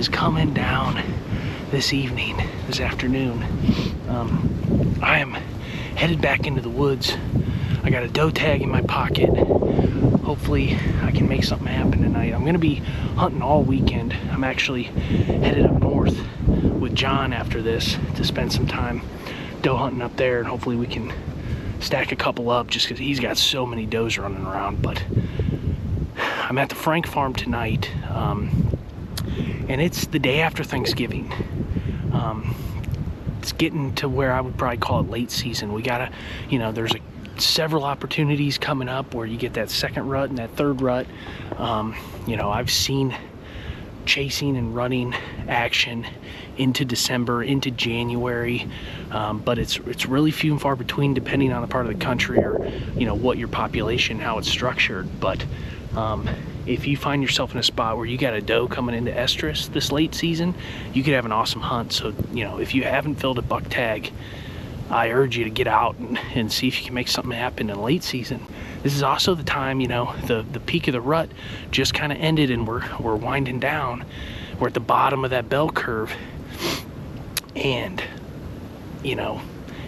is coming down this afternoon. I am headed back into the woods. I got a doe tag in my pocket. Hopefully I can make something happen tonight. I'm gonna be hunting all weekend. I'm actually headed up north with John after this to spend some time doe hunting up there, and hopefully we can stack a couple up just because he's got so many does running around. But I'm at the Frank farm tonight, and it's the day after Thanksgiving. It's getting to where I would probably call it late season. We gotta, there's several opportunities coming up where you get that second rut and that third rut. I've seen chasing and running action into December, into January, but it's really few and far between depending on the part of the country or what your population, how it's structured. But if you find yourself in a spot where you got a doe coming into estrus this late season, you could have an awesome hunt. So if you haven't filled a buck tag, I urge you to get out and see if you can make something happen in late season. This is also the time, the peak of the rut just kind of ended and we're winding down. We're at the bottom of that bell curve. And,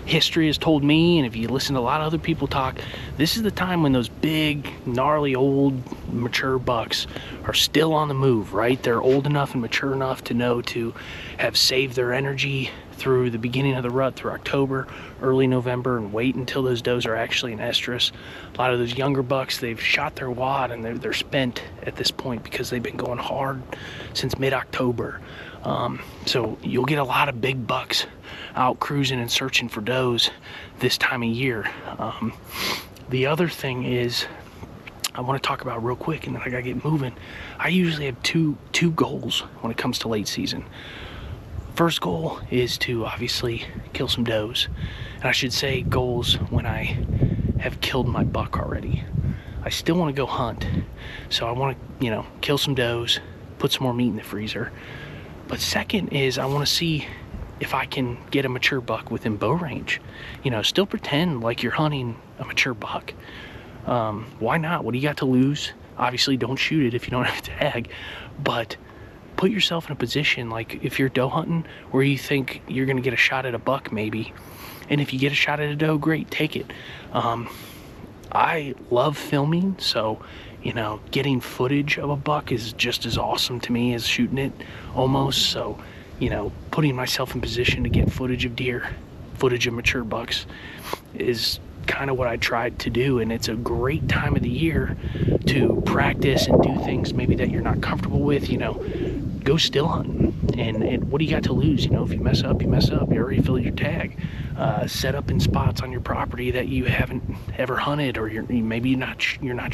history has told me, and if you listen to a lot of other people talk, this is the time when those big, gnarly, old, mature bucks are still on the move, right? They're old enough and mature enough to know to have saved their energy through the beginning of the rut, through October, early November, and wait until those does are actually in estrus. A lot of those younger bucks, they've shot their wad and they're spent at this point because they've been going hard since mid-October. So you'll get a lot of big bucks out cruising and searching for does this time of year. The other thing is I want to talk about real quick, and then I gotta get moving. I usually have two goals when it comes to late season. First goal is to obviously kill some does, and I should say goals when I have killed my buck already. I still want to go hunt, so I want to kill some does, put some more meat in the freezer. But second is I want to see if I can get a mature buck within bow range. Still pretend like you're hunting a mature buck. Why not? What do you got to lose? Obviously don't shoot it if you don't have a tag, but put yourself in a position, like if you're doe hunting, where you think you're going to get a shot at a buck maybe. And if you get a shot at a doe, great, take it. I love filming, so getting footage of a buck is just as awesome to me as shooting it, almost. So putting myself in position to get footage of deer, footage of mature bucks, is kind of what I tried to do. And it's a great time of the year to practice and do things maybe that you're not comfortable with. Go still hunting, and what do you got to lose? If you mess up, you mess up. You already filled your tag. Set up in spots on your property that you haven't ever hunted, or you're not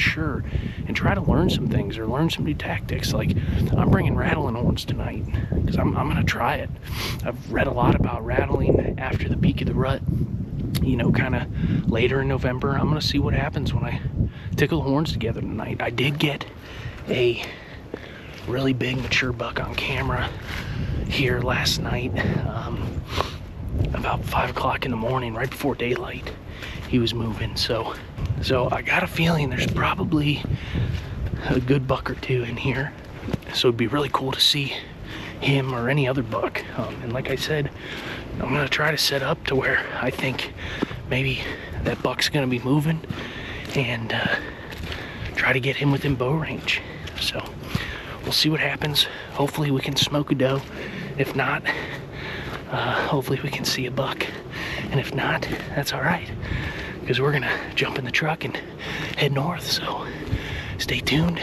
sure, and try to learn some things or learn some new tactics. Like I'm bringing rattling horns tonight because I'm gonna try it. I've read a lot about rattling after the peak of the rut, kind of later in November. I'm gonna see what happens when I tickle the horns together tonight. I did get a really big mature buck on camera here last night, about 5 o'clock in the morning, right before daylight. He was moving, so I got a feeling there's probably a good buck or two in here, so it'd be really cool to see him or any other buck. And like I said, I'm gonna try to set up to where I think maybe that buck's gonna be moving, and try to get him within bow range. So we'll see what happens. Hopefully we can smoke a doe. If not, hopefully we can see a buck. And if not, that's all right, because we're gonna jump in the truck and head north. So stay tuned.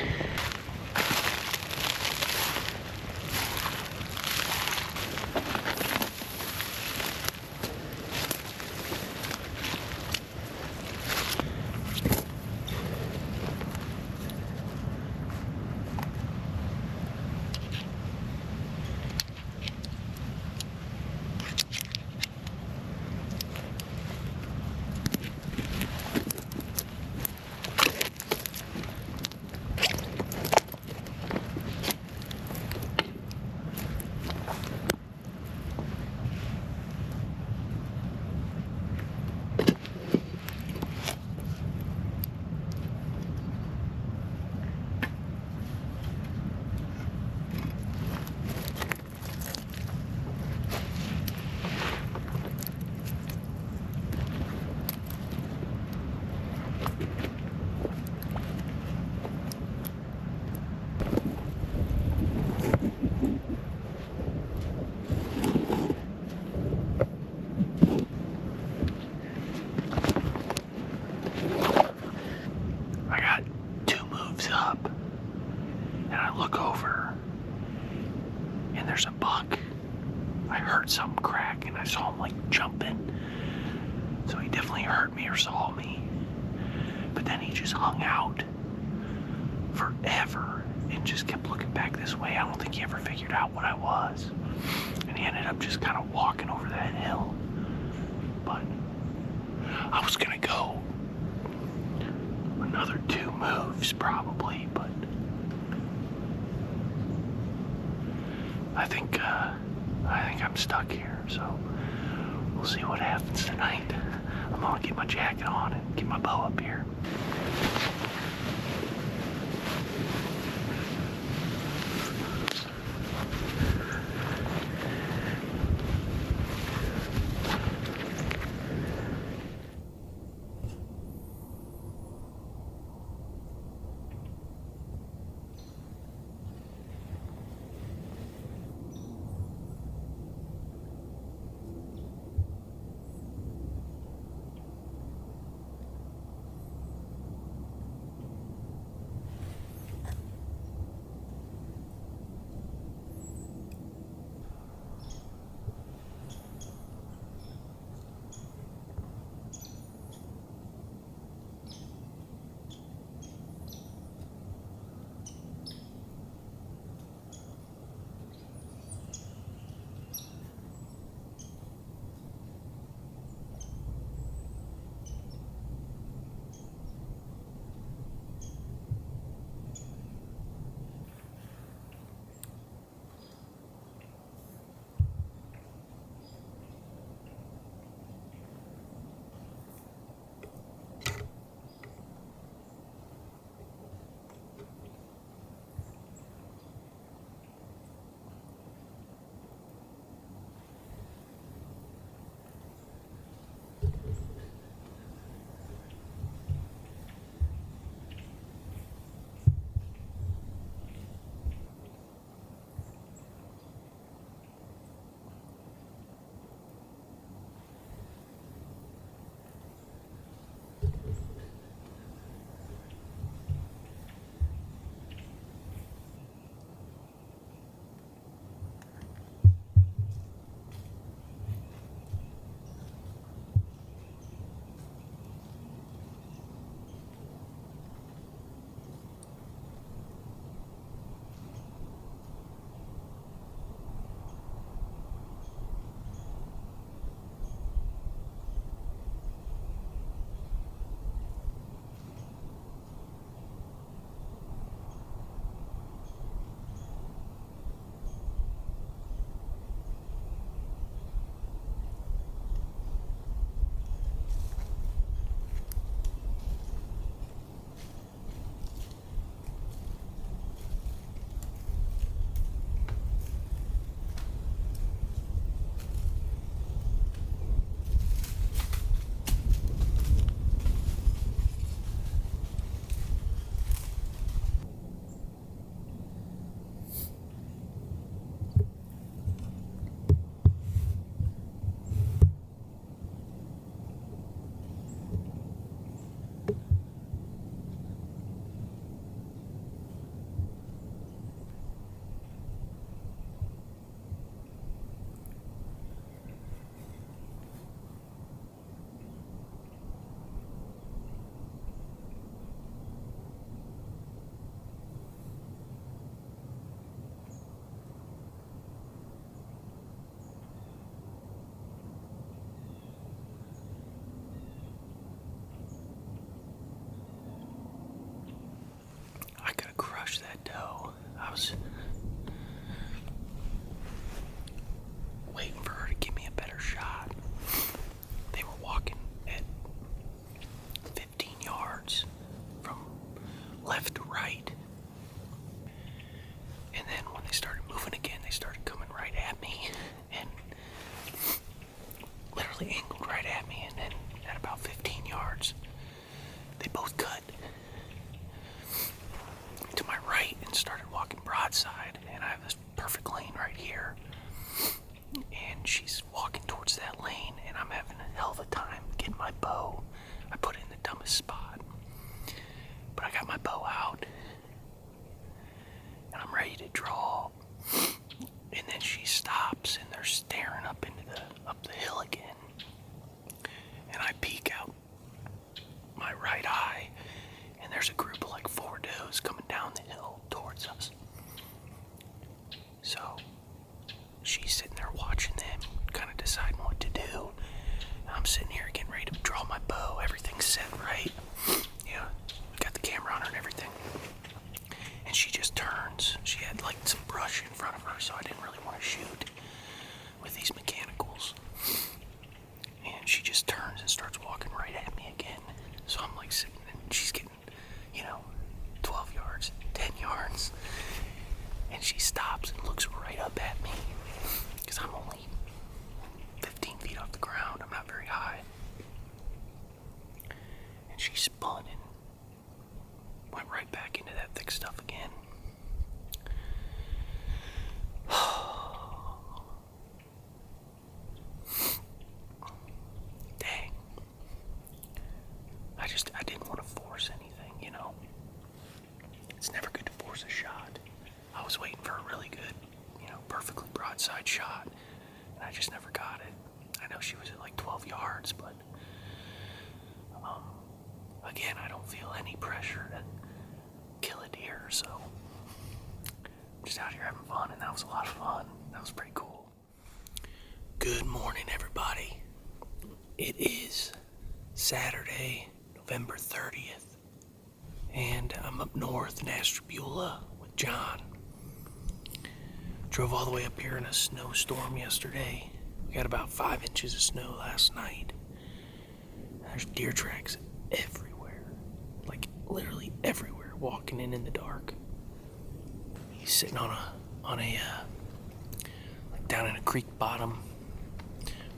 I heard something crack and I saw him like jumping. So he definitely heard me or saw me. But then he just hung out forever and just kept looking back this way. I don't think he ever figured out what I was. And he ended up just kind of walking over that hill. But I was gonna go another 2 moves probably, but I think I'm stuck here, so we'll see what happens tonight. I'm gonna get my jacket on and get my bow up here. That doe. I was waiting for her to give me a better shot. They were walking at 15 yards from left to right. And then when they started moving again, they started coming right at me and literally angled right at me. And then at about 15 yards, they both cut to my right and started walking broadside, and I have this perfect lane right here, and she's walking towards that lane, and I'm having a hell of a time getting my bow. I put it in the dumbest spot, but I got my bow out and I'm ready to draw, and then she stops and they're staring sitting here getting ready to draw my bow. Everything's set, right? Got the camera on her and everything. And she just turns. She had like some brush in front of her, so I didn't really want to shoot with these mechanicals. And she just turns and starts walking right at me again. So I'm like sitting, and she's getting, 12 yards, 10 yards. And she stops and looks right up at me, because I'm only 15 feet off the ground. I'm not very high. And she spun and went right back into that thick stuff again. Dang. I didn't want to force anything, It's never good to force a shot. I was waiting for a really good, perfectly broadside shot, and I just never got it. I know she was at like 12 yards, but again, I don't feel any pressure to kill a deer, so I'm just out here having fun, and that was a lot of fun. That was pretty cool. Good morning, everybody. It is Saturday, November 30th, and I'm up north in Ashtabula with John. Drove all the way up here in a snowstorm yesterday. We got about 5 inches of snow last night. There's deer tracks everywhere, like literally everywhere, walking in the dark. He's sitting on a like down in a creek bottom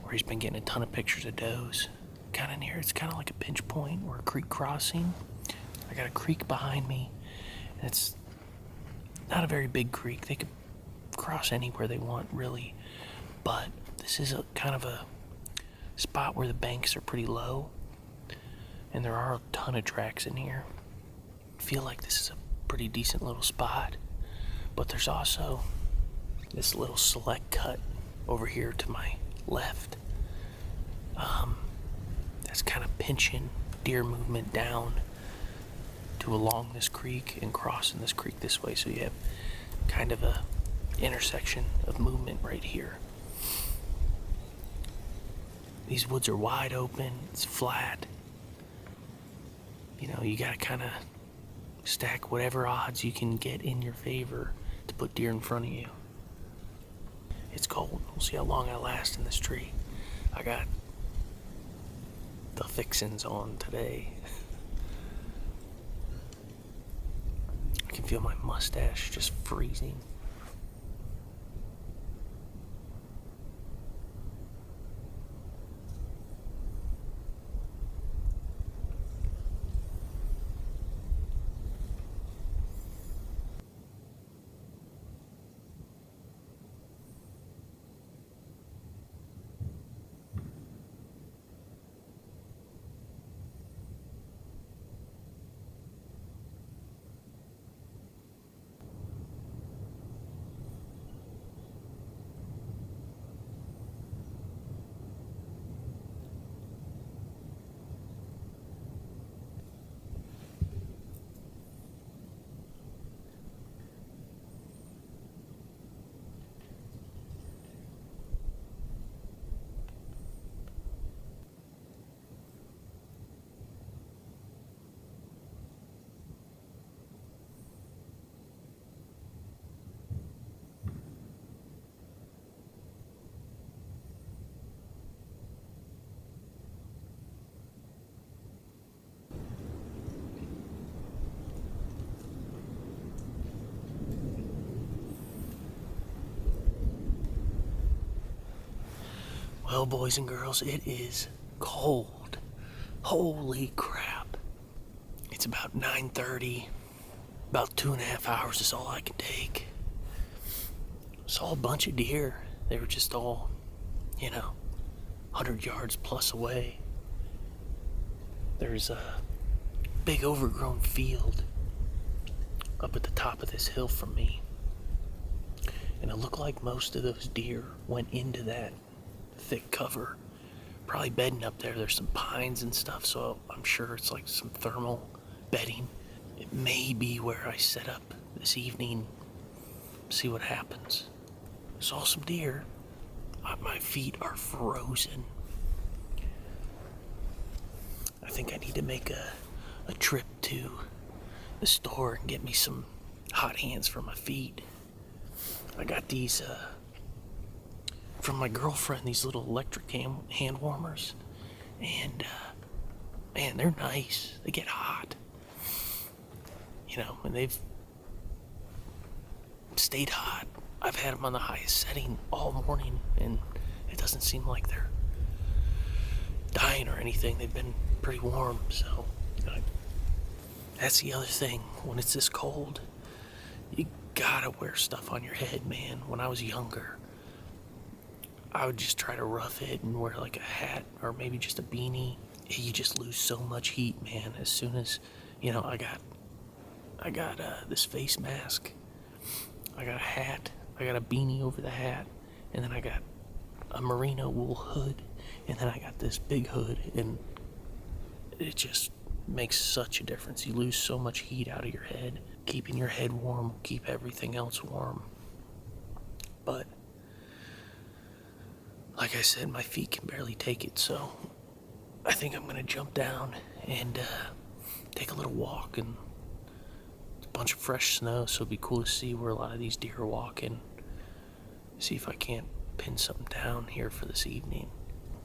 where he's been getting a ton of pictures of does. Kind of near, it's kind of like a pinch point or a creek crossing. I got a creek behind me, and it's not a very big creek. They could cross anywhere they want, really, but this is a kind of a spot where the banks are pretty low, and there are a ton of tracks in here. I feel like this is a pretty decent little spot, but there's also this little select cut over here to my left. That's kind of pinching deer movement down to along this creek and crossing this creek this way, so you have kind of a intersection of movement right here. These woods are wide open, it's flat. You gotta kind of stack whatever odds you can get in your favor to put deer in front of you. It's cold. We'll see how long I last in this tree. I got the fixins on today. I can feel my mustache just freezing. Well, boys and girls, it is cold. Holy crap. It's about 9:30. About 2.5 hours is all I can take. Saw a bunch of deer. They were just all, 100 yards plus away. There's a big overgrown field up at the top of this hill from me. And it looked like most of those deer went into that thick cover, probably bedding up there. There's some pines and stuff, so I'm sure it's like some thermal bedding. It may be where I set up this evening, see what happens. Saw some deer. My feet are frozen. I think I need to make a trip to the store and get me some hot hands for my feet. I got these from my girlfriend, these little electric hand warmers, and man, they're nice. They get hot, and they've stayed hot. I've had them on the highest setting all morning, and it doesn't seem like they're dying or anything. They've been pretty warm, so that's the other thing. When it's this cold, you gotta wear stuff on your head, man. When I was younger, I would just try to rough it and wear like a hat or maybe just a beanie. You just lose so much heat, man. As soon as, I got this face mask, I got a hat, I got a beanie over the hat, and then I got a merino wool hood, and then I got this big hood, and it just makes such a difference. You lose so much heat out of your head. Keeping your head warm will keep everything else warm. But like I said, my feet can barely take it, so I think I'm gonna jump down and take a little walk. And it's a bunch of fresh snow, so it'd be cool to see where a lot of these deer are walking. See if I can't pin something down here for this evening.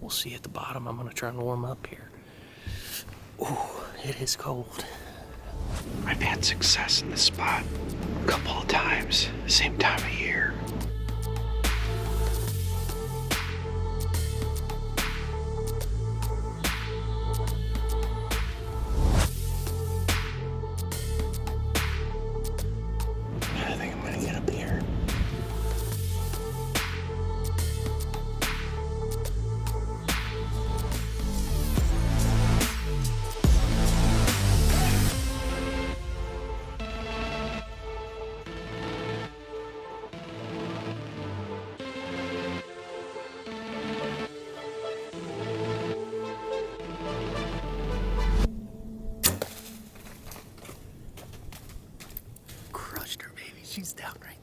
We'll see at the bottom. I'm gonna try and warm up here. Ooh, it is cold. I've had success in this spot a couple of times, same time of year. I think I'm gonna get up here. Crushed her, baby. She's down right